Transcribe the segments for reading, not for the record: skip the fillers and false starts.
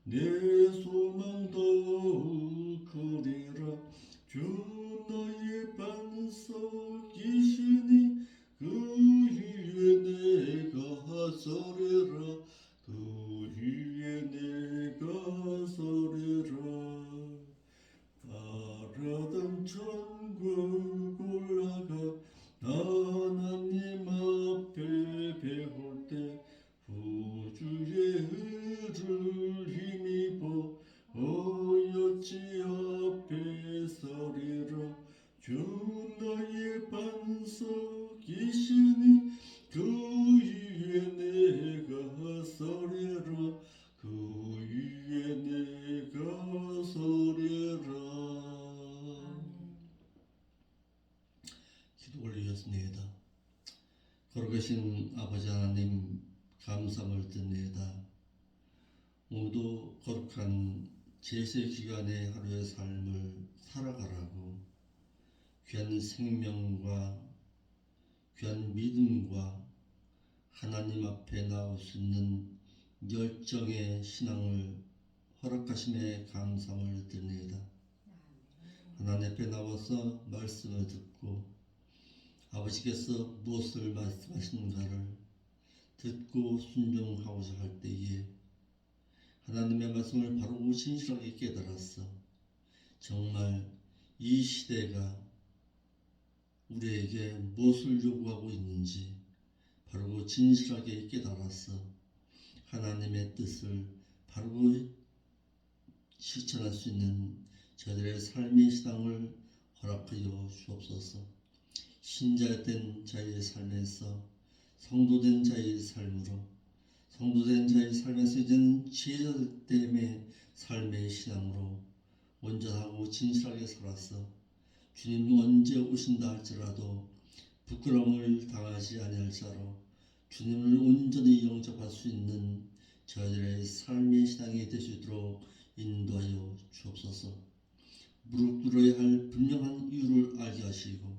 내 소망 더욱 크리라. 주 너의 반석이시니 그 위에 내가 서리라. 그 위에 내가 서리라. 바라던 천국 올라가 하나님 앞에 배울 때 구주의 의를 힘입어 어여지 앞에 서리라. 주 너의 반석이시니 그 위에 내가 서리라. 그 위에 내가 서리라. 기도 올리겠습니다. 거룩하신 아버지 하나님, 감사를 드립니다. 모두 거룩한 제세 기간의 하루의 삶을 살아가라고 귀한 생명과 귀한 믿음과 하나님 앞에 나올 수 있는 열정의 신앙을 허락하심에 감사를 드립니다. 하나님 앞에 나와서 말씀을 듣고 아버지께서 무엇을 말씀하시는가를 듣고 순종하고자 할 때에 하나님의 말씀을 바로 진실하게 깨달았어. 정말 이 시대가 우리에게 무엇을 요구하고 있는지 바로 진실하게 깨달았어. 하나님의 뜻을 바로 실천할 수 있는 저들의 삶의 신앙을 허락하여 주옵소서. 신자된 자의 삶에서 성도된 자의 삶으로, 성도된 자의 삶에서 이제는 제자됨의 삶의 신앙으로 온전하고 진실하게 살아서 주님 언제 오신다 할지라도 부끄러움을 당하지 아니할 자로 주님을 온전히 영접할 수 있는 저희들의 삶의 신앙이 될 수 있도록 인도하여 주옵소서. 무릎 꿇어야 할 분명한 이유를 알게 하시고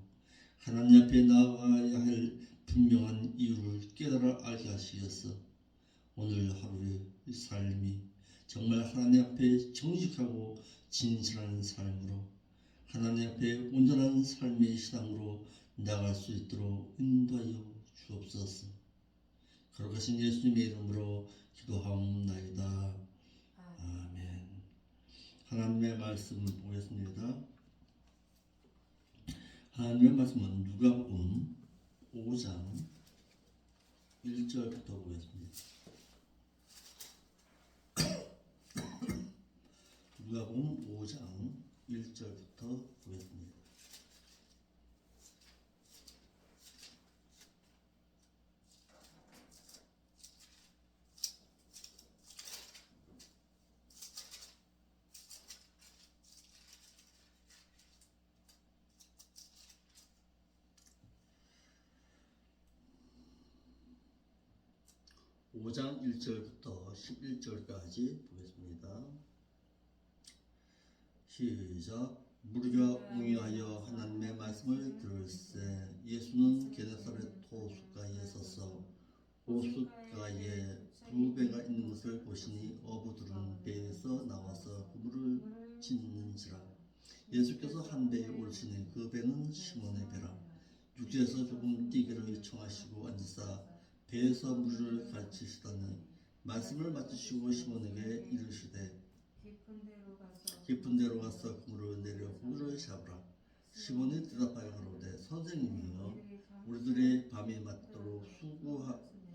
하나님 앞에 나아가야 할 분명한 이유를 깨달아 알게 하시겠어. 오늘 하루의 삶이 정말 하나님 앞에 정직하고 진실한 삶으로 하나님 앞에 온전한 삶의 신앙으로 나아갈 수 있도록 인도하여 주옵소서. 거룩하신 예수님의 이름으로 기도하옵나이다. 아멘. 하나님의 말씀 보겠습니다. 하나님의 말씀은 누가복음 5장 1절부터 보겠습니다. 누가복음 5장 1절부터 보겠습니다. 오 장 1절부터 11절까지 보겠습니다. 시작. 무리가 웅이하여 하나님의 말씀을 들을세 예수는 게네사렛 호숫가에 서서 호숫가에 두 배가 있는 것을 보시니 어부들은 배에서 나와서 그물을 짓는지라. 예수께서 한 배에 오르시니 그 배는 시몬의 배라. 육지에서 조금 뛰기를 청하시고 앉으사 배에서 무리를 가르치시더니 말씀을 마치시고 시몬에게 이르시되 깊은 데로 가서 그물을 내려 고기를 잡으라. 시몬이 대답하여 가로되 선생님이여 우리들이 밤이 맞도록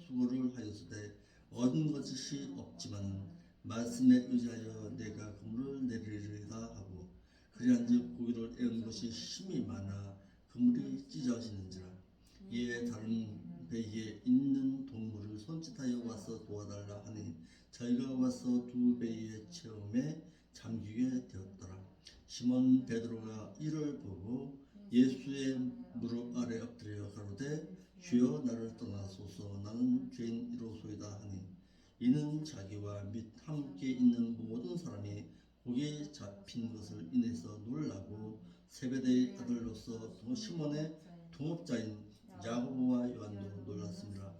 수고를 하였으되 얻은 것이 없지만 말씀에 의지하여 내가 그물을 내리리다 하고 그리한즉 고기를 애운 것이 심히 많아 그물이 찢어지는지라. 이에 다른 배에 있는 동물을 손짓하여 와서 도와달라 하니 저희가 와서 두 배의 체험에 잠기게 되었더라. 시몬 베드로가 이를 보고 예수의 무릎 아래 엎드려 가로되 주여 나를 떠나소서 나는 죄인이로소이다 하니 이는 자기와 및 함께 있는 모든 사람이 고기에 잡힌 것을 인해서 놀라고 세베대의 아들로서 시몬의 동업자인 야고보와 요한도 놀랐습니다.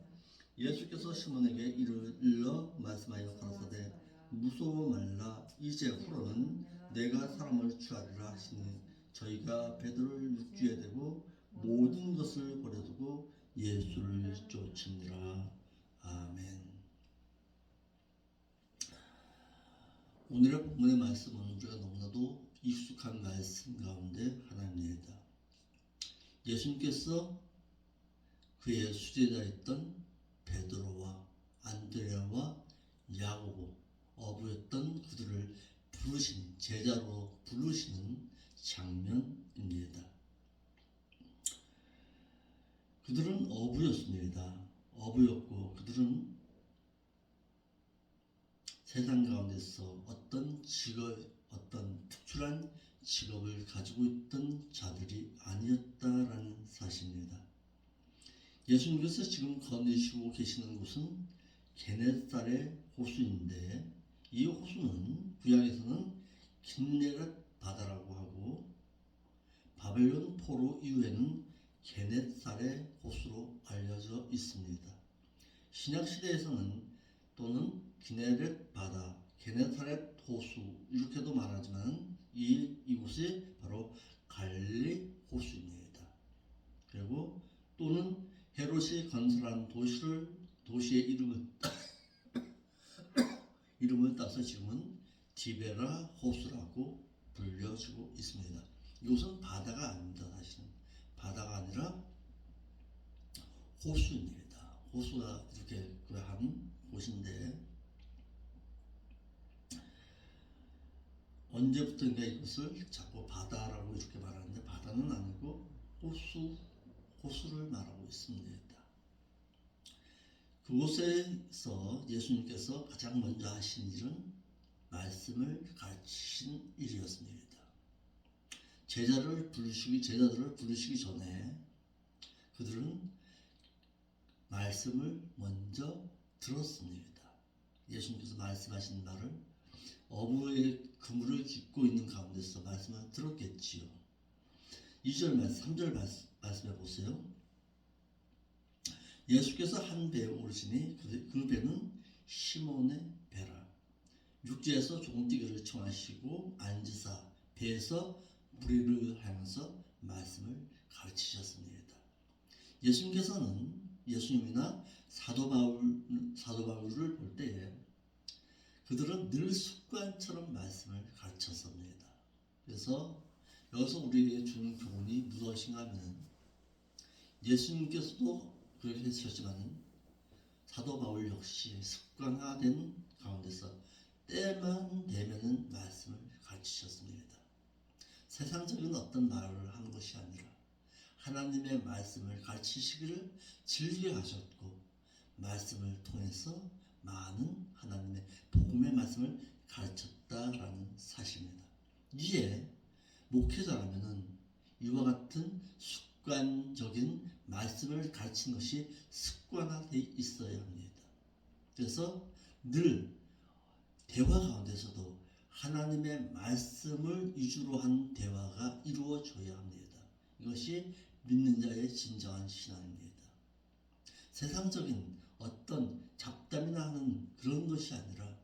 예수께서 시몬에게 이를 일러 말씀하여 가라사대 무서워 말라. 이제 후로는 내가 사람을 취하리라 하시니 저희가 베드로를 육지에 대고 모든 것을 버려두고 예수를 쫓으니라. 아멘. 오늘의 본문의 말씀은 우리가 너무나도 익숙한 말씀 가운데 하나입니다. 예수님께서 그의 수제자였던 베드로와 안드레아와 야고보, 어부였던 그들을 부르신 제자로 부르시는 장면입니다. 그들은 어부였습니다. 어부였고 그들은 세상 가운데서 어떤 특출한 직업을 가지고 있던 자들이 아니었다라는 사실입니다. 예수님께서 지금 거니시고 계시는 곳은 게네사렛 호수인데 이 호수는 구약에서는 긴네렛 바다라고 하고 바벨론 포로 이후에는 게네사렛 호수로 알려져 있습니다. 신약 시대에서는 또는 기네렛 바다, 게네사렛 호수 이렇게도 말하지만 이곳이 바로 갈릴리 호수입니다. 그리고 또는 헤롯이 건설한 도시의 이름을 따서 지금은 디베라 호수라고 불려지고 있습니다. 이것은 바다가 아닙니다. 사실은 바다가 아니라 호수입니다. 호수가 이렇게 한 곳인데 언제부터인가 이것을 자꾸 바다라고 이렇게 말하는데 바다는 아니고 호수를 말하고 있습니다. 그곳에서 예수님께서 가장 먼저 하신 일은 말씀을 가르치신 일이었습니다. 제자들을 부르시기 전에 그들은 말씀을 먼저 들었습니다. 예수님께서 말씀하신 말을 어부의 그물을 깃고 있는 가운데서 말씀을 들었겠지요. 2절 말씀, 3절 말씀해 보세요. 예수께서 한 배에 오르시니 그 배는 시몬의 배라. 육지에서 조금뛰기를 청하시고 앉으사 배에서 무리를 하면서 말씀을 가르치셨습니다. 예수님이나 사도 바울을 볼 때에 그들은 늘 습관처럼 말씀을 가르쳤습니다. 그래서 여기서 우리에게 주는 교훈이 무엇인가 하면 예수님께서도 그렇게 했었지만 사도 바울 역시 습관화된 가운데서 때만 되면은 말씀을 가르치셨습니다. 세상적인 어떤 말을 하는 것이 아니라 하나님의 말씀을 가르치시기를 즐겨하셨고 말씀을 통해서 많은 하나님의 복음의 말씀을 가르쳤다라는 사실입니다. 이에 목회자라면은 이와 같은 습관적인 말씀을 가르치는 것이 습관화되어 있어야 합니다. 그래서 늘 대화 가운데서도 하나님의 말씀을 위주로 한 대화가 이루어져야 합니다. 이것이 믿는 자의 진정한 신앙입니다. 세상적인 어떤 잡담이나 하는 그런 것이 아니라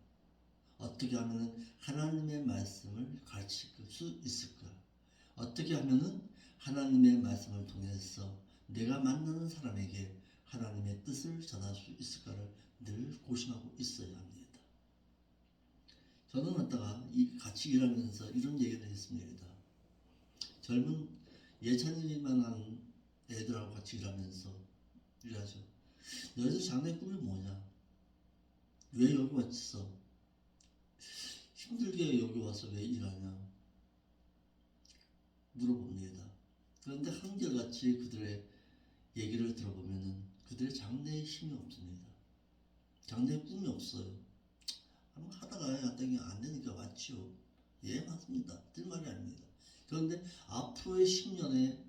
어떻게 하면 하나님의 말씀을 가르칠 수 있을까? 어떻게 하면 하나님의 말씀을 통해서 내가 만나는 사람에게 하나님의 뜻을 전할 수 있을까를 늘 고심하고 있어야 합니다. 저는 왔다가 같이 일하면서 이런 얘기를 했습니다. 젊은 예찬이만 하는 애들하고 같이 일하죠. 너희들 장래 꿈이 뭐냐? 왜 여기 왔어? 힘들게 여기 와서 왜 일하냐? 물어봅니다. 그런데 한결같이 그들의 얘기를 들어보면은 그들의 장래에 힘이 없습니다. 장래에 꿈이 없어요. 한번 하다가 안 되니까 왔지요. 예, 맞습니다. 들 말이 아닙니다. 그런데 앞으로의 10년의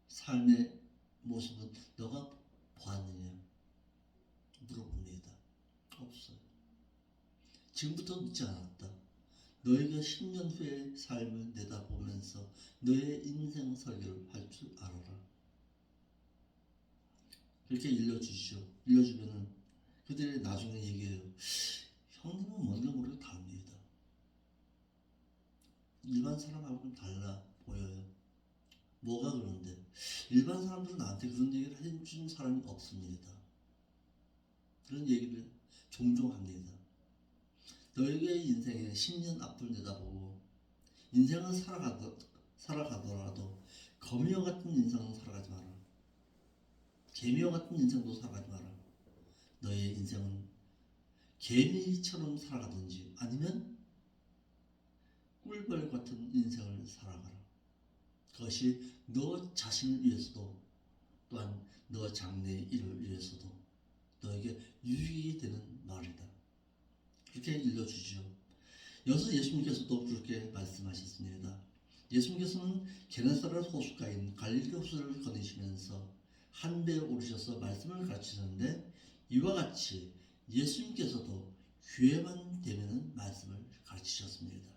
삶의 모습은 너가 보았느냐? 물어봅니다. 없어요. 지금부터 늦지 않았다. 너희가 10년 후의 삶을 내다보면서 너의 인생 설계를 할 줄 알아라. 그렇게 일러주시오. 일러주면은 그들이 나중에 얘기해요. 상대는 뭔가 모르게 다릅니다. 일반 사람하고는 달라 보여요. 뭐가 그런데? 일반 사람들은 나한테 그런 얘기를 해준 사람이 없습니다. 그런 얘기를 종종 합니다. 너에게 인생에 10년 앞을 내다보고 인생을 살아가더라도 거미와 같은 인생은 살아가지 마라. 개미와 같은 인생도 살아가지 마라. 너의 인생은 개미처럼 살아가든지 아니면 꿀벌 같은 인생을 살아가라. 그것이 너 자신을 위해서도 또한 너 장래의 일을 위해서도 너에게 유익이 되는 말이다. 그렇게 일러주죠. 여기서 예수님께서도 그렇게 말씀하셨습니다. 예수님께서는 게네사렛 호숫가인 갈릴리 호수를 거니시면서 한 배에 오르셔서 말씀을 가르치셨는데 이와 같이 예수님께서도 기회만 되면 말씀을 가르치셨습니다.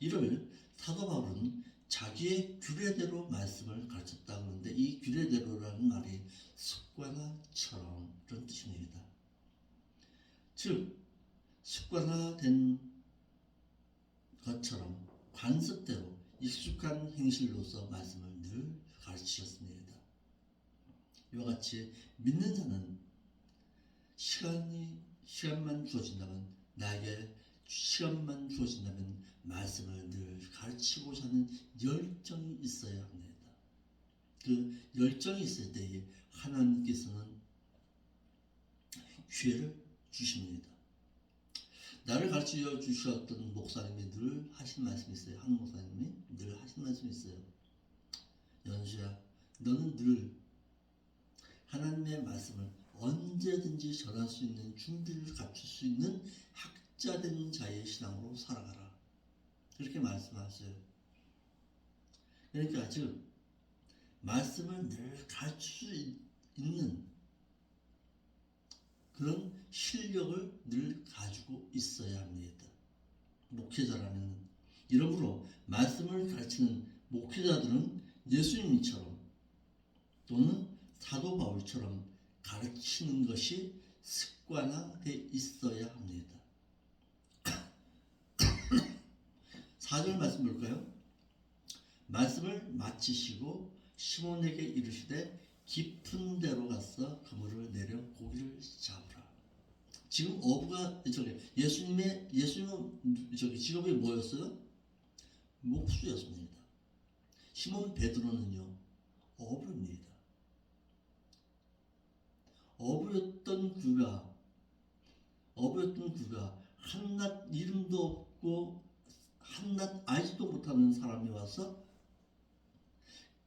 이를 사도 바울은 자기의 규례대로 말씀을 가르쳤다 그러는데 이 규례대로라는 말이 습관화처럼 그런 뜻입니다. 즉 습관화된 것처럼 관습대로 익숙한 행실로서 말씀을 늘 가르치셨습니다. 이와 같이 믿는 자는 시간만 주어진다면 나에게 시간만 주어진다면 말씀을 늘 가르치고자 하는 열정이 있어야 합니다. 그 열정이 있을 때에 하나님께서는 기회를 주십니다. 나를 가르쳐 주셨던 목사님이 늘 하신 말씀이 있어요. 한 목사님이 늘 하신 말씀이 있어요. 연수야, 너는 늘 하나님의 말씀을 언제든지 전할 수 있는 준비를 갖출 수 있는 학자된 자의 신앙으로 살아가라. 그렇게 말씀하세요. 그러니까 즉 말씀을 늘 가르칠 수 있는 그런 실력을 늘 가지고 있어야 합니다. 목회자라면 이러므로 말씀을 가르치는 목회자들은 예수님처럼 또는 사도 바울처럼 가르치는 것이 습관화되어 있어야 합니다. 4절 말씀 볼까요? 말씀을 마치시고 시몬에게 이르시되 깊은 데로 가서 그물을 내려 고기를 잡으라. 지금 어부가 예수님은 직업이 뭐였어요? 목수였습니다. 시몬 베드로는요 어부입니다. 어부였던 그가 한낱 이름도 없고 한낱 알지도 못하는 사람이 와서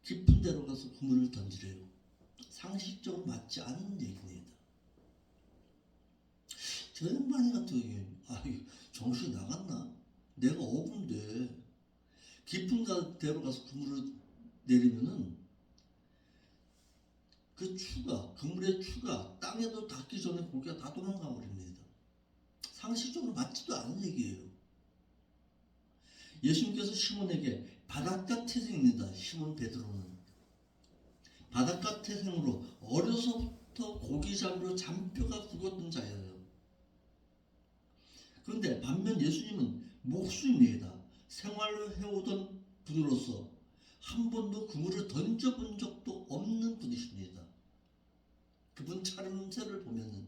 깊은 데로 가서 그물을 던지래요. 상식적으로 맞지 않는 얘기입니다. 저 양반이 같은 경우에 정신이 나갔나? 내가 어부인데 깊은 데로 가서 그물을 내리면은 그 그물의 추가 땅에도 닿기 전에 고기가 다 도망가 버립니다. 상식적으로 맞지도 않은 얘기예요. 예수님께서 시몬에게 바닷가 태생입니다. 시몬 베드로는 바닷가 태생으로 어려서부터 고기 잡으러 잔뼈가 굵었던 자예요. 그런데 반면 예수님은 목수입니다. 생활을 해오던 분으로서 한 번도 그물을 던져본 적도 없는 분이십니다. 그분 차림새를 보면은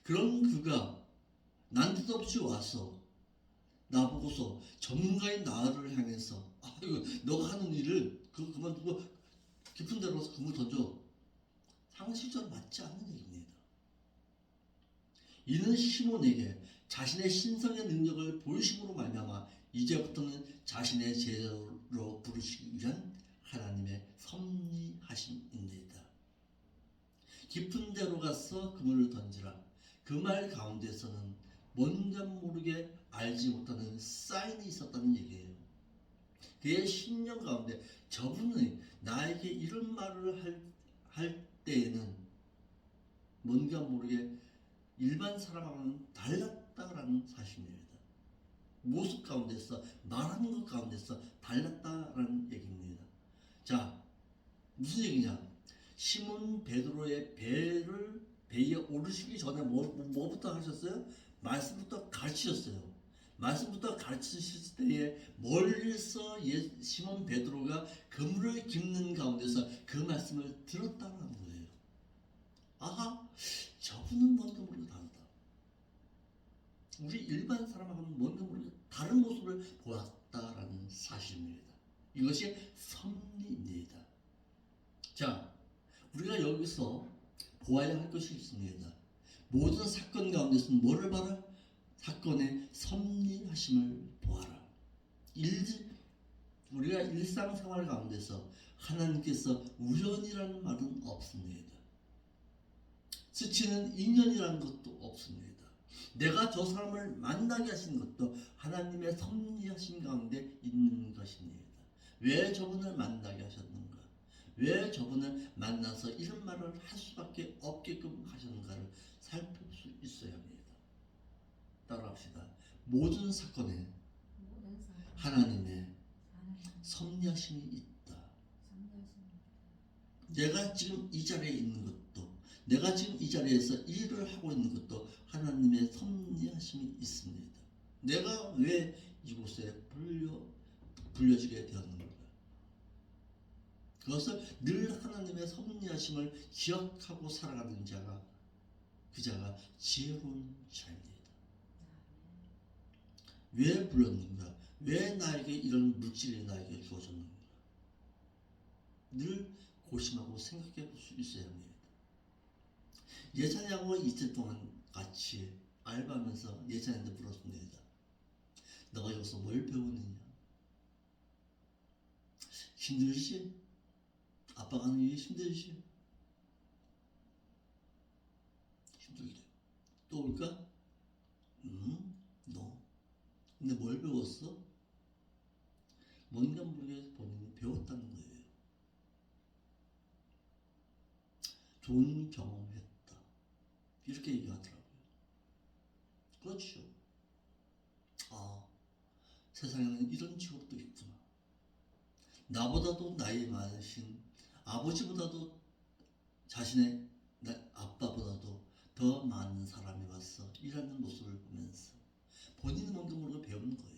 그런 그가 난데없이 와서 나보고서 전문가인 나를 향해서 너가 하는 일을 그만두고 깊은 데로 가서 그물 던져. 상식적으로 맞지 않는 얘기입니다. 이는 시몬에게 자신의 신성의 능력을 보이심으로 말미암아 이제부터는 자신의 제자로 부르시기 위한 하나님의 섭리하심입니다. 깊은 데로 가서 그물을 던지라. 그 말 가운데서는 뭔가 모르게 알지 못하는 사인이 있었다는 얘기예요. 그의 심령 가운데 저분이 나에게 이런 말을 할 때에는 뭔가 모르게 일반 사람하고는 달랐다라는 사실입니다. 모습 가운데서 말하는 것 가운데서 달랐다라는 얘기입니다. 자, 무슨 얘기냐? 시몬 베드로의 배에 오르시기 전에 뭐부터 하셨어요? 말씀부터 가르치셨어요. 말씀부터 가르치실 때에 멀리서 시몬 베드로가 그물을 깁는 가운데서 그 말씀을 들었다는 거예요. 아하, 저분은 뭔가 모르게 다르다. 우리 일반 사람하고는 뭔가 모르게 다른 모습을 보았다라는 사실입니다. 이것이 섭리입니다. 자, 우리가 여기서 보아야 할 것이 있습니다. 모든 사건 가운데서는 뭐를 봐라? 사건의 섭리하심을 보아라. 우리가 일상생활 가운데서 하나님께서 우연이라는 말은 없습니다. 스치는 인연이라는 것도 없습니다. 내가 저 사람을 만나게 하신 것도 하나님의 섭리하신 가운데 있는 것입니다. 왜 저분을 만나게 하셨는가? 왜 저분을 만나서 이런 말을 할 수밖에 없게끔 하셨는가를 살펴볼 수 있어야 합니다. 따라합시다. 모든 사건에 하나님의 섭리하심이 있다. 내가 지금 이 자리에 있는 것도, 내가 지금 이 자리에서 일을 하고 있는 것도 하나님의 섭리하심이 있습니다. 내가 왜 이곳에 불려지게 되었는가? 그것을 늘 하나님의 섭리하심을 기억하고 살아가는 자가, 그 자가 지혜로운 자입니다. 왜 불렀는가? 왜 나에게 이런 물질이 나에게 주어졌는가? 늘 고심하고 생각해 볼 수 있어야 합니다. 예찬이하고 이틀 동안 같이 알바하면서 예찬이한테 물었습니다. 너가 여기서 뭘 배우느냐? 힘들지? 아빠가 하는 일이 힘들지? 힘들대. 또 올까? 너. 근데 뭘 배웠어? 뭔가 모르게 본인이 배웠다는 거예요. 좋은 경험했다. 이렇게 얘기하더라고요. 그렇죠. 아, 세상에는 이런 직업도 있구나. 나보다도 나이 많으신, 아버지보다도 자신의 아빠보다도 더 많은 사람이 와서 일하는 모습을 보면서 본인은 뭔가 모르게 배우는 거예요.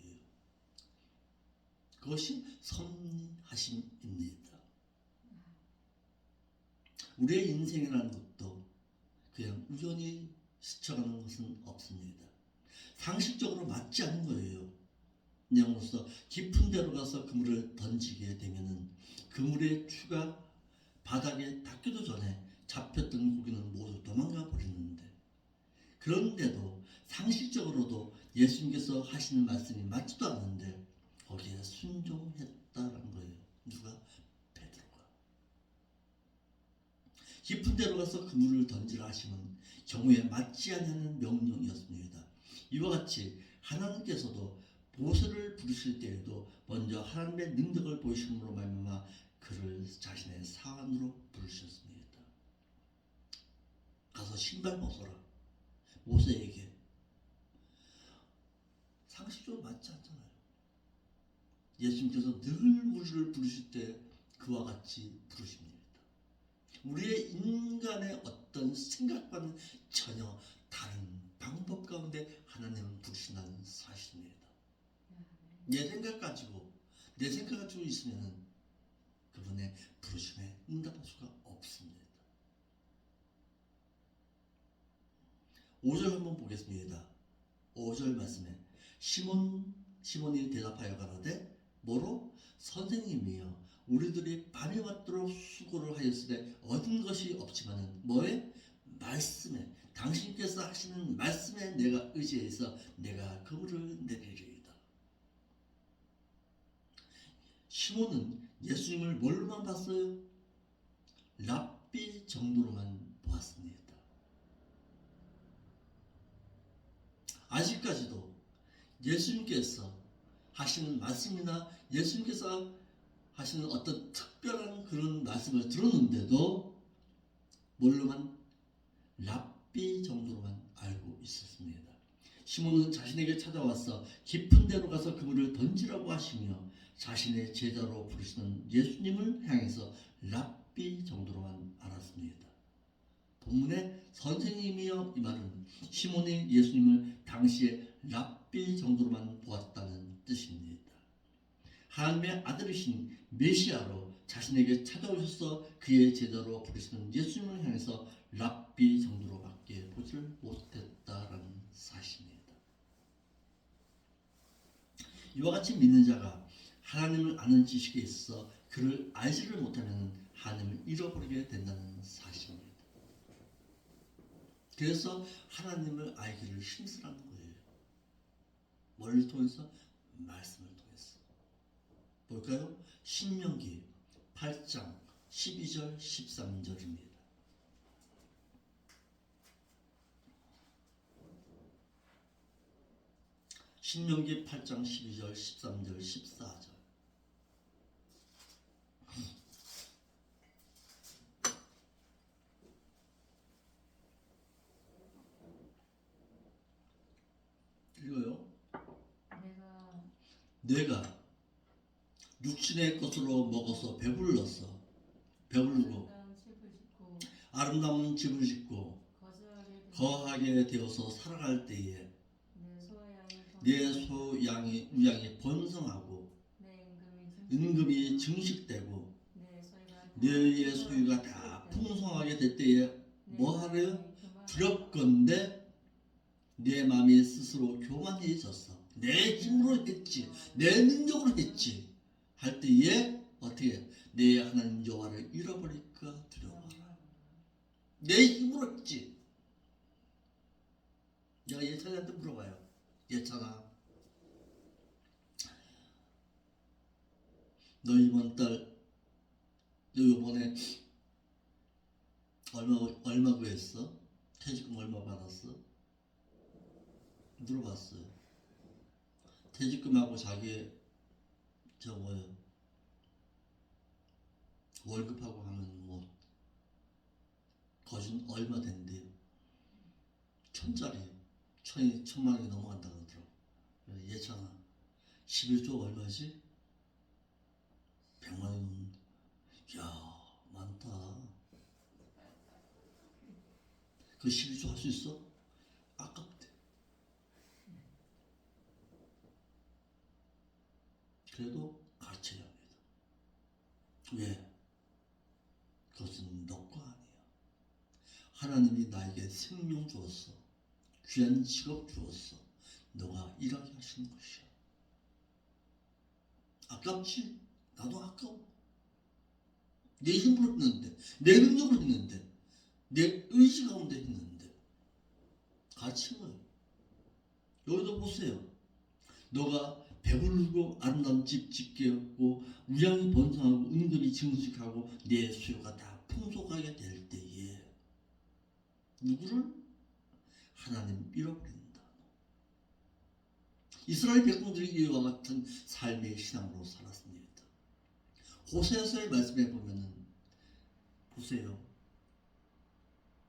그것이 섭리하심입니다. 우리의 인생이라는 것도 그냥 우연히 스쳐가는 것은 없습니다. 상식적으로 맞지 않은 거예요. 영으로서 깊은 데로 가서 그물을 던지게 되면은 그물의 추가 바닥에 닿기도 전에 잡혔던 고기는 모두 도망가 버리는데, 그런데도 상식적으로도 예수님께서 하시는 말씀이 맞지도 않는데 거기에 순종했다라는 거예요. 누가? 베드로가. 깊은 데로 가서 그물을 던지라 하시면 경우에 맞지 않는 명령이었습니다. 이와 같이 하나님께서도 모세를 부르실 때에도 먼저 하나님의 능력을 보이심으로 말미암아 그를 자신의 사안으로 부르셨습니다. 가서 신발 벗어라. 모세에게. 상식적으로 맞지 않잖아요. 예수님께서 늘 우리를 부르실 때 그와 같이 부르십니다. 우리의 인간의 어떤 생각과는 전혀 다른 방법 가운데 하나님은 부르신다는 사실입니다. 내 생각 가지고 있으면 그분의 부르심에 응답할 수가 없습니다. 5절 한번 보겠습니다. 5절 말씀에 시몬이 대답하여 가라되 뭐로? 선생님이여, 우리들이 밤이 왔도록 수고를 하였으되 얻은 것이 없지만은 뭐에? 말씀에, 당신께서 하시는 말씀에 내가 의지해서 내가 그물을 내리리이다. 시몬은 예수님을 뭘로만 봤어요? 랍비 정도로만 보았습니다. 아직까지도 예수님께서 하시는 말씀이나 예수님께서 하시는 어떤 특별한 그런 말씀을 들었는데도 뭘로만? 랍비 정도로만 알고 있었습니다. 시몬은 자신에게 찾아와서 깊은 데로 가서 그물을 던지라고 하시며 자신의 제자로 부르시는 예수님을 향해서 랍비 정도로만 알았습니다. 본문의 선생님이여 이 말은 시몬이 예수님을 당시에 랍비 정도로만 보았다는 뜻입니다. 하나님의 아들이신 메시아로 자신에게 찾아오셔서 그의 제자로 부르시는 예수님을 향해서 랍비 정도로밖에 보지를 못했다라는 사실입니다. 이와 같이 믿는 자가 하나님을 아는 지식에 있어 그를 알지를 못하면 하나님을 잃어버리게 된다는 사실입니다. 그래서 하나님을 알기를 힘쓰라는 거예요. 뭘 통해서? 말씀을 통해서. 볼까요? 신명기 8장 12절 13절입니다. 신명기 8장 12절 13절 14절. 읽어요. 내가 육신의 것으로 먹어서 배불르고 아름다운 집을 짓고 거하게 되어서 살아갈 때에 내 소양이 우양이 번성하고 임금이 증식되고 너희의 소유가 다 풍성하게 될 때에 뭐하래요? 두렵건대 내 마음이 스스로 교만해졌어. 내 힘으로 했지, 내 능력으로 했지 할 때에 어떻게 내 하나님 여호와를 잃어버릴까 두려워하라. 내 힘으로 했지. 내가 예찬이한테 물어봐요. 예찬아, 너 이번 달, 너 이번에 얼마 구했어? 퇴직금 얼마 받았어? 물어봤어요. 퇴직금하고 자기 월급하고 하면 뭐 거진 얼마 된대요. 1,000짜리 1,000만 원이 넘어간다고 그러더라고. 예찬아, 11조 얼마지? 100만 원이 넘는데, 야 많다. 그 11조 할 수 있어? 아깝대. 그래도 가르쳐야 합니다. 왜? 그것은 너 거 아니야. 하나님이 나에게 생명 주었어. 귀한 직업 주었어. 너가 일하게 하시는 것이야. 아깝지? 나도 아까워. 내 힘으로 했는데, 내 능력으로 했는데, 내 의지 가운데 했는데 가르친 거예요. 여기도 보세요. 너가 배부르고 아름다운 집 짓게 하고 우양이 번성하고 은근히 증식하고 내 수요가 다 풍족하게 될 때에 누구를? 하나님 잃어버린다. 이스라엘 백성들이 이와 같은 삶의 신앙으로 살았습니다. 호세아서의 말씀에 보면은 보세요.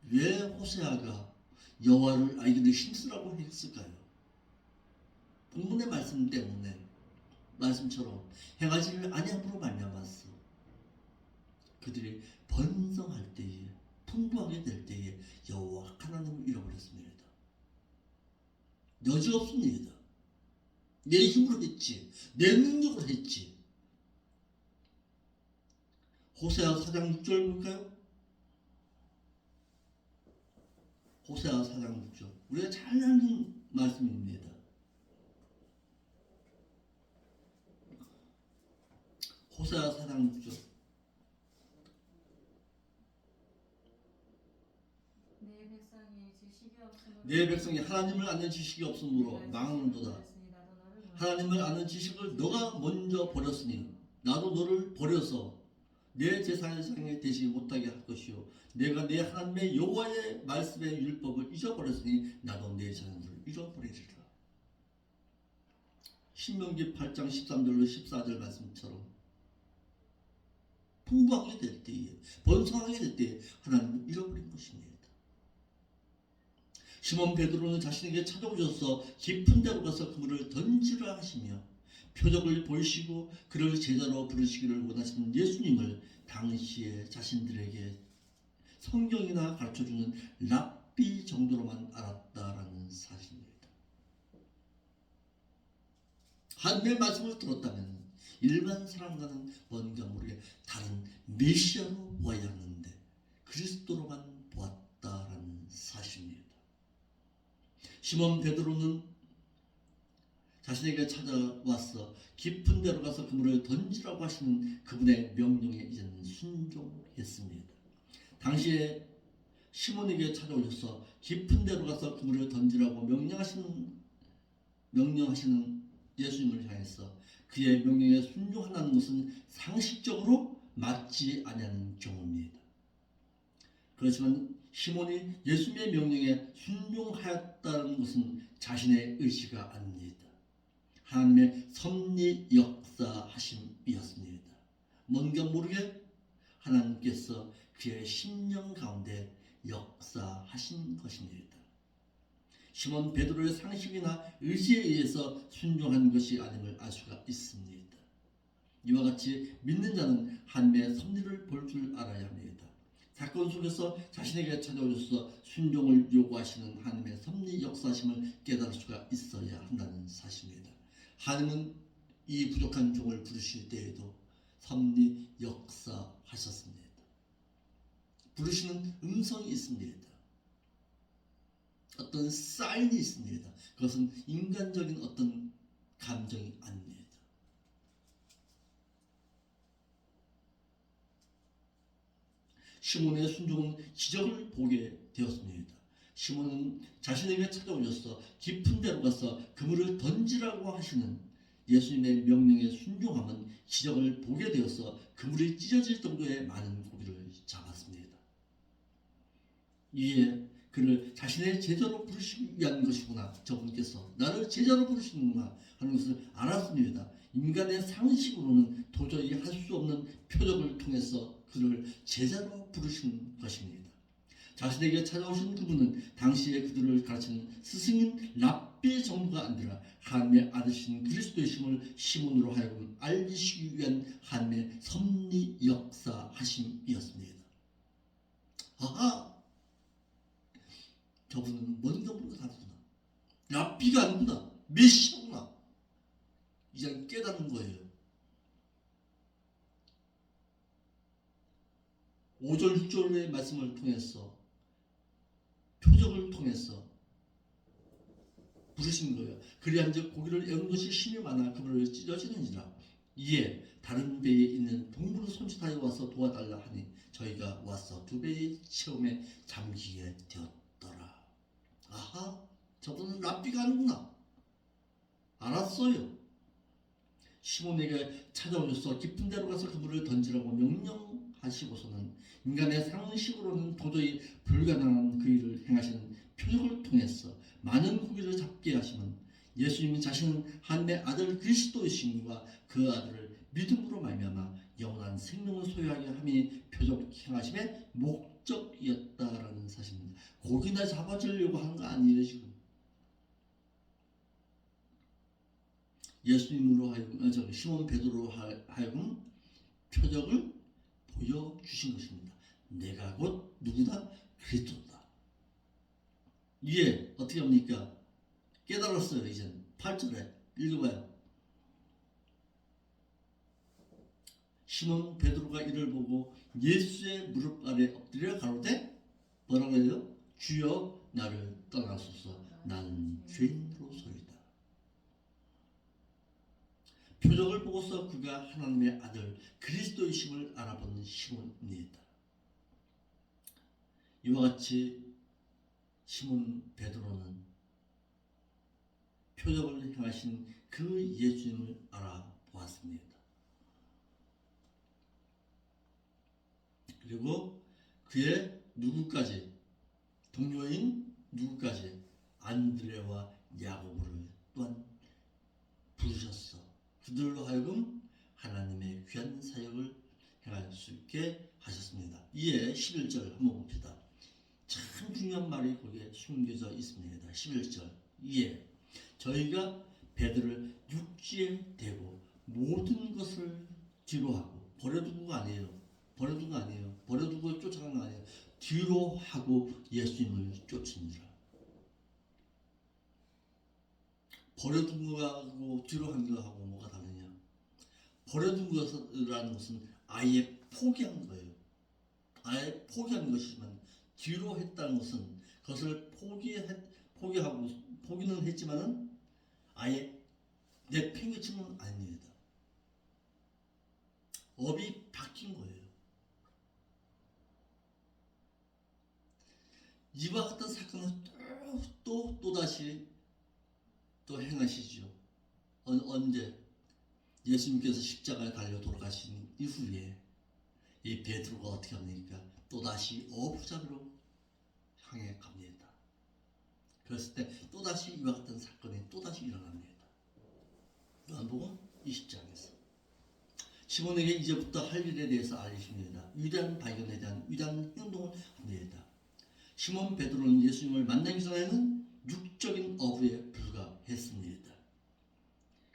왜 호세아가 여호와를 알기를 힘쓰라고 했을까요? 본문의 말씀 때문에 말씀처럼 행하지를 아니함으로 말미암았어. 그들이 번성할 때에 풍부하게 될 때에 여호와 하나님을 잃어버렸습니다. 여지 없습니다. 내 힘으로 했지, 내 능력으로 했지. 호세아 4장 6절 볼까요? 호세아 4장 6절. 우리가 잘 아는 말씀입니다. 호세아 4장 6절. 내 백성이 하나님을 아는 지식이 없으므로 망하는도다. 하나님을 아는 지식을 너가 먼저 버렸으니 나도 너를 버려서 내 제사장이 되지 못하게 할 것이요 내가 내 하나님의 여호와의 말씀의 율법을 잊어버렸으니 나도 내 자녀들을 잃어버리리라. 신명기 8장 13절로 14절 말씀처럼 풍부하게 될 때에 번성하게 될 때에 하나님을 잃어버린 것입니다. 시몬 베드로는 자신에게 찾아오셔서 깊은 데로 가서 그물을 던지라 하시며 표적을 보이시고 그를 제자로 부르시기를 원하시는 예수님을 당시에 자신들에게 성경이나 가르쳐주는 랍비 정도로만 알았다라는 사실입니다. 하나님의 말씀을 들었다면 일반 사람과는 뭔가 모르게 다른 메시아로 보아야 하는데 그리스도로만 보았다라는 사실입니다. 시몬 베드로는 자신에게 찾아와서 깊은 데로 가서 그물을 던지라고 하시는 그분의 명령에 이제는 순종했습니다. 당시에 시몬에게 찾아오셔서 깊은 데로 가서 그물을 던지라고 명령하시는 예수님을 향해서 그의 명령에 순종한다는 것은 상식적으로 맞지 않는 경우입니다. 그렇지만 시몬이 예수님의 명령에 순종하였다는 것은 자신의 의지가 아닙니다. 하나님의 섭리 역사하심이었습니다. 뭔가 모르게 하나님께서 그의 심령 가운데 역사하신 것입니다. 시몬 베드로의 상식이나 의지에 의해서 순종한 것이 아님을 알 수가 있습니다. 이와 같이 믿는 자는 하나님의 섭리를 볼 줄 알아야 합니다. 사건 속에서 자신에게 찾아오셔서 순종을 요구하시는 하나님의 섭리 역사심을 깨달을 수가 있어야 한다는 사실입니다. 하나님은 이 부족한 종을 부르실 때에도 섭리 역사하셨습니다. 부르시는 음성이 있습니다. 어떤 사인이 있습니다. 그것은 인간적인 어떤 감정이 아닙니다. 시몬의 순종은 기적을 보게 되었습니다. 시몬은 자신에게 찾아오셔서 깊은 데로 가서 그물을 던지라고 하시는 예수님의 명령에 순종하면 기적을 보게 되어서 그물이 찢어질 정도의 많은 고기를 잡았습니다. 이에 그를 자신의 제자로 부르시기 위한 것이구나. 저분께서 나를 제자로 부르시는구나 하는 것을 알았습니다. 인간의 상식으로는 도저히 할 수 없는 표적을 통해서 그를 제자로 부르신 것입니다. 자신에게 찾아오신 그분은 당시에 그들을 가르치는 스승인 랍비 정도가 아니라 하나님의 아들이신 그리스도의 심을 시몬으로 하여금 알리시기 위한 하나님의 섭리 역사하심이었습니다. 아하! 저분은 뭔가 모르게 다르구나. 랍비가 아니구나. 메시아구나. 이제 깨닫는 거예요. 5절 6절의 말씀을 통해서 표적을 통해서 부르신 거예요. 그리야 이제 고기를 애운 것이 힘이 많아 그물을 찢어지는지라. 이에 다른 배에 있는 동물을 손짓하여 와서 도와달라 하니 저희가 와서 두 배의 체험에 잠기게 되었더라. 아하, 저분은 랍비가 아니구나. 알았어요. 시몬에게 찾아오셔서 깊은 데로 가서 그물을 던지라고 명령하시고서는 인간의 상식으로는 도저히 불가능한 그 일을 행하시는 표적을 통해서 많은 고기를 잡게 하시면 예수님이 자신은 하나님의 아들 그리스도이심과 그 아들을 믿음으로 말미암아 영원한 생명을 소유하게 함이 표적 행하심의 목적이었다라는 사실입니다. 고기나 잡아주려고 하는 거 아니에요 지금. 예수님으로 하여금 시몬 베드로로 하여금 표적을 보여주신 것입니다. 내가 곧 누구다? 그리스도다. 이게 어떻게 합니까? 깨달았어요. 이제는 8절에 읽어봐요. 시몬 베드로가 이를 보고 예수의 무릎 아래 엎드려 가로되 뭐라고 해요? 주여 나를 떠나소서 나는 죄인으로소이다. 표적을 보고서 그가 하나님의 아들 그리스도이심을 알아보는 시몬입니다. 이와 같이 시몬 베드로는 표적을 행하신 그 예수님을 알아보았습니다. 그리고 그의 누구까지? 동료인 누구까지? 안드레와 야고보를 또한 부르셨어. 그들로 하여금 하나님의 귀한 사역을 행할 수 있게 하셨습니다. 이에 11절 한번 봅시다. 참 중요한 말이 거기에 숨겨져 있습니다. 11절. 이에 저희가 배들을 육지에 대고 모든 것을 뒤로하고 버려둔 거 아니에요. 버려둔 거 아니에요. 버려두고 쫓아간 거 아니에요. 뒤로 하고 예수님을 쫓으니라. 버려둔 거하고 뒤로 한 거하고 뭐가 다르냐? 버려둔 것이라는 것은 아예 포기한 거예요. 아예 포기한 것이지만 뒤로 했다는 것은 그것을 포기는 했지만은 아예 내팽개침은 아닙니다. 업이 바뀐 거예요. 이와 같은 사건을 또다시 또 행하시죠. 언제? 예수님께서 십자가에 달려 돌아가신 이후에 이 베드로가 어떻게 합니까? 또다시 어부잡이로 향해 갑니다. 그랬을 때 또다시 이와 같은 사건이 또다시 일어납니다. 요한복음 20장에서 시몬에게 이제부터 할 일에 대해서 알리십니다. 위대한 발견에 대한 위대한 행동을 합니다. 시몬 베드로는 예수님을 만나기 전에는 육적인 어부에 불과했습니다.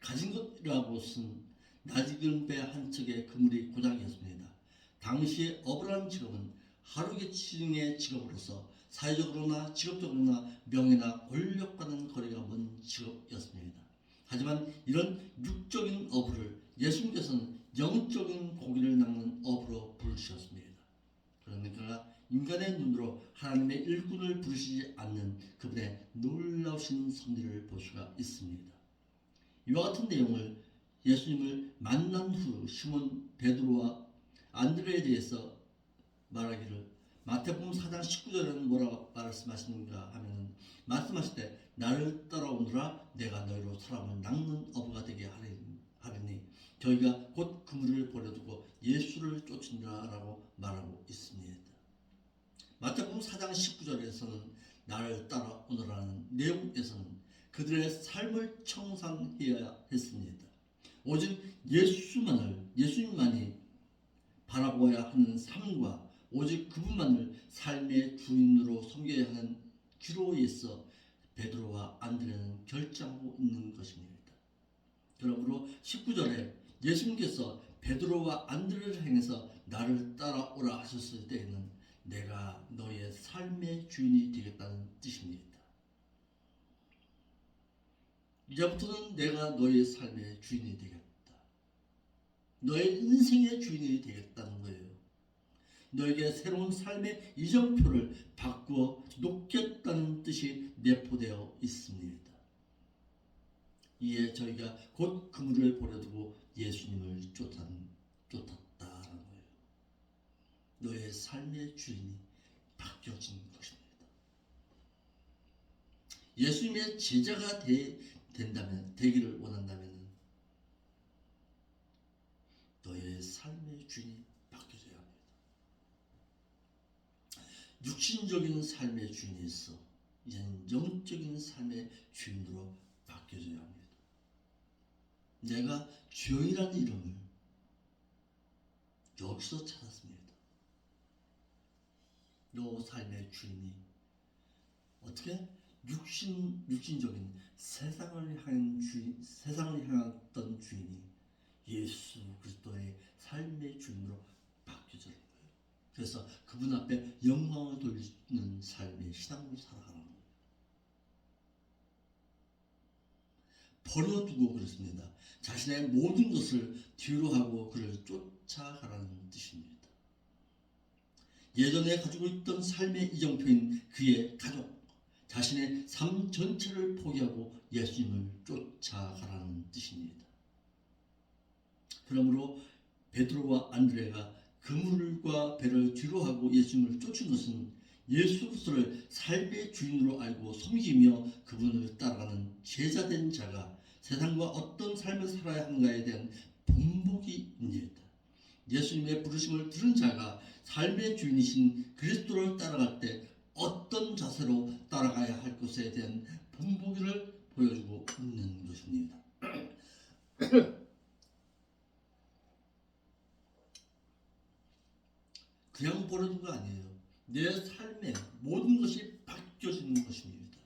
가진 것이라고 쓴 낯익은 배 한 척의 그물이 고장이었습니다. 당시의 어부라는 직업은 하루계층의 직업으로서 사회적으로나 직업적으로나 명예나 권력과는 거리가 먼 직업이었습니다. 하지만 이런 육적인 어부를 예수님께서는 영적인 고기를 낚는 어부로 부르셨습니다. 그러니까 인간의 눈으로 하나님의 일꾼을 부르시지 않는 그분의 놀라우신 섭리를 볼 수가 있습니다. 이와 같은 내용을 예수님을 만난 후 시몬 베드로와 안드레에 대해서 말하기를 마태복음 4장 19절에는 뭐라고 말씀하시는가 하면은 말씀하실 때 나를 따라오느라 내가 너희로 사람을 낚는 어부가 되게 하리니 저희가 곧 그물을 버려두고 예수를 쫓으리라라고 말하고 있습니다. 마태복음 4장 19절에서는 나를 따라오느라는 내용에서는 그들의 삶을 청산해야 했습니다. 오직 예수님만이 바라보아야 하는 삶과 오직 그분만을 삶의 주인으로 섬겨야 하는 기로에 있어 베드로와 안드레는 결정하고 있는 것입니다. 그러므로 19절에 예수님께서 베드로와 안드레를 향해서 나를 따라오라 하셨을 때에는 내가 너의 삶의 주인이 되겠다는 뜻입니다. 이제부터는 내가 너의 삶의 주인이 되겠다. 너의 인생의 주인이 되겠다는 거예요. 너에게 새로운 삶의 이정표를 바꾸어 놓겠다는 뜻이 내포되어 있습니다. 이에 저희가 곧 그물을 버려두고 예수님을 쫓았다는 거예요. 너의 삶의 주인이 바뀌어진 것입니다. 예수님의 제자가 되기를 원한다면 너의 삶의 주인이 바뀌어져야 합니다. 육신적인 삶의 주인이 있어 이제는 영적인 삶의 주인으로 바뀌어져야 합니다. 내가 주영이라는 이름을 여기서 찾았습니다. 너 삶의 주인이 어떻게 육신적인 세상을 향했던 주인이 예수 그리스도의 삶의 주인으로 바뀌어지는 거예요. 그래서 그분 앞에 영광을 돌리는 삶의 신앙으로 살아가는 거예요. 버려두고 그렇습니다. 자신의 모든 것을 뒤로 하고 그를 쫓아가라는 뜻입니다. 예전에 가지고 있던 삶의 이정표인 그의 가족, 자신의 삶 전체를 포기하고 예수님을 쫓아가라는 뜻입니다. 그러므로 베드로와 안드레가 그물과 배를 뒤로 하고 예수님을 쫓은 것은 예수 그리스도를 삶의 주인으로 알고 섬기며 그분을 따라가는 제자된 자가 세상과 어떤 삶을 살아야 하는가에 대한 본보기입니다. 예수님의 부르심을 들은 자가 삶의 주인이신 그리스도를 따라갈 때 어떤 자세로 따라가야 할 것에 대한 본보기를 보여주고 있는 것입니다. 그냥 버려둔 거 아니에요. 내 삶의 모든 것이 바뀌어지는 것입니다.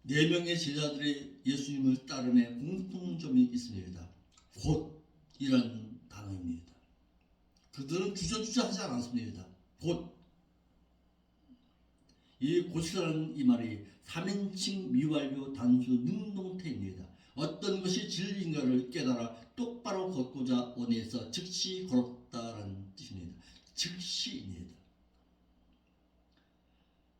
네 명의 제자들이 예수님을 따름에 공통점이 있습니다. 곧 이란 단어입니다. 그들은 주저주저하지 않았습니다. 곧 이 곧이라는 이 말이 3인칭 미완료 단수 능동태입니다. 어떤 것이 진리인가를 깨달아 똑바로 걷고자 원해서 즉시 걸었다라는 뜻입니다. 즉시입니다.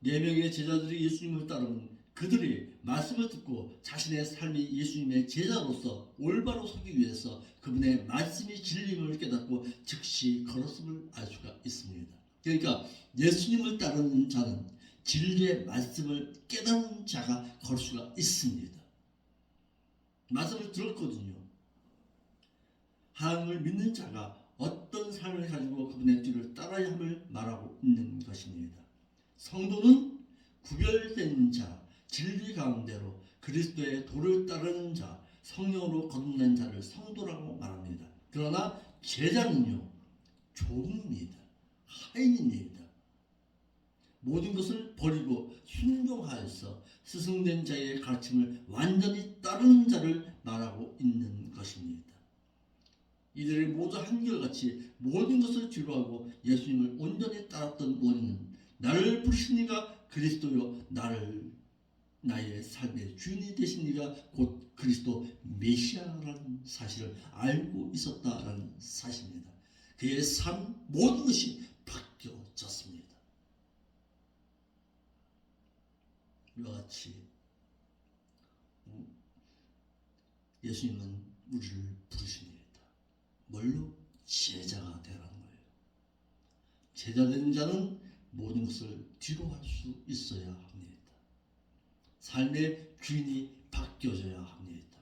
4명의 제자들이 예수님을 따르면 그들이 말씀을 듣고 자신의 삶이 예수님의 제자로서 올바로 서기 위해서 그분의 말씀이 진리임을 깨닫고 즉시 걸었음을 알 수가 있습니다. 그러니까 예수님을 따르는 자는 진리의 말씀을 깨닫는 자가 걸 수가 있습니다. 말씀을 들었거든요. 하나님을 믿는 자가 어떤 삶을 가지고 그분의 뒤를 따라야 함을 말하고 있는 것입니다. 성도는 구별된 자, 진리 가운데로 그리스도의 도를 따르는 자, 성령으로 거듭난 자를 성도라고 말합니다. 그러나 제자는요, 종입니다. 하인입니다. 모든 것을 버리고 순종하여서 스승된 자의 가르침을 완전히 따르는 자를 말하고 있는 것입니다. 이들이 모두 한결같이 모든 것을 뒤로하고 예수님을 온전히 따랐던 원인은 나를 부르신 이가 그리스도요 나의 삶의 주인이 되신 이가 곧 그리스도 메시아라는 사실을 알고 있었다라는 사실입니다. 그의 삶 모든 것이 바뀌어졌습니다. 이와 같이 예수님은 우리를 부르십니다. 뭘로? 제자가 되라는 거예요. 제자된 자는 모든 것을 뒤로 할 수 있어야 합니다. 삶의 주인이 바뀌어져야 합니다.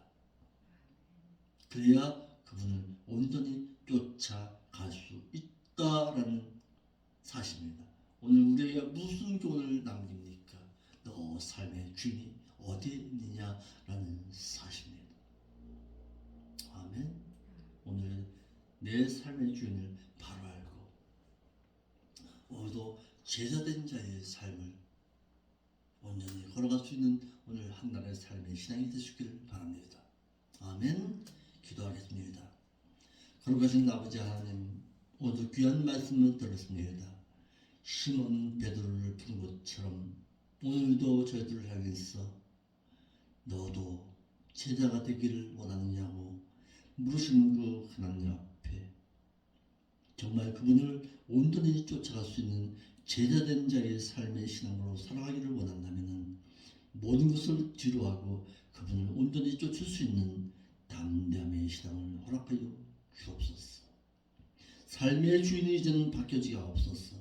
그래야 그분을 온전히 쫓아갈 수 있다라는 사실입니다. 오늘 우리에게 무슨 교훈을 남깁니까? 너 삶의 주인이 어디에 있느냐라는 사실입니다. 아멘. 오늘 내 삶의 주인을 바로 알고 오늘도 제자된 자의 삶을 온전히 걸어갈 수 있는 오늘 한날의 삶의 신앙이 되시기를 바랍니다. 아멘. 기도하겠습니다. 거룩하신 아버지 하나님, 오늘도 귀한 말씀을 들었습니다. 시몬 베드로를 부른 것처럼 오늘도 저희들을 향해서 너도 제자가 되기를 원하느냐고 물으시는 그 하나님 앞에 정말 그분을 온전히 쫓아갈 수 있는 제자된 자의 삶의 신앙으로 살아가기를 원한다면 모든 것을 뒤로하고 그분을 온전히 쫓을 수 있는 담대함의 신앙을 허락하여 주옵소서. 삶의 주인이 이제는 바뀌어지가 없어서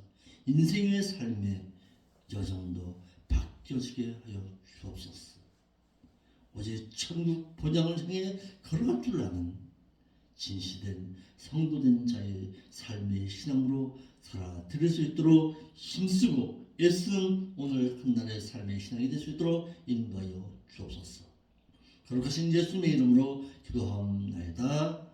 인생의 삶의 여정도 바뀌어지게 하여 주옵소서. 오직 천국 본향을 향해 걸어갈 줄 아는 진실된 성도된 자의 삶의 신앙으로 살아드릴 수 있도록 힘쓰고 애쓰는 오늘 한날의 삶의 신앙이 될 수 있도록 인도하여 주옵소서. 거룩하신 예수님의 이름으로 기도하옵나이다.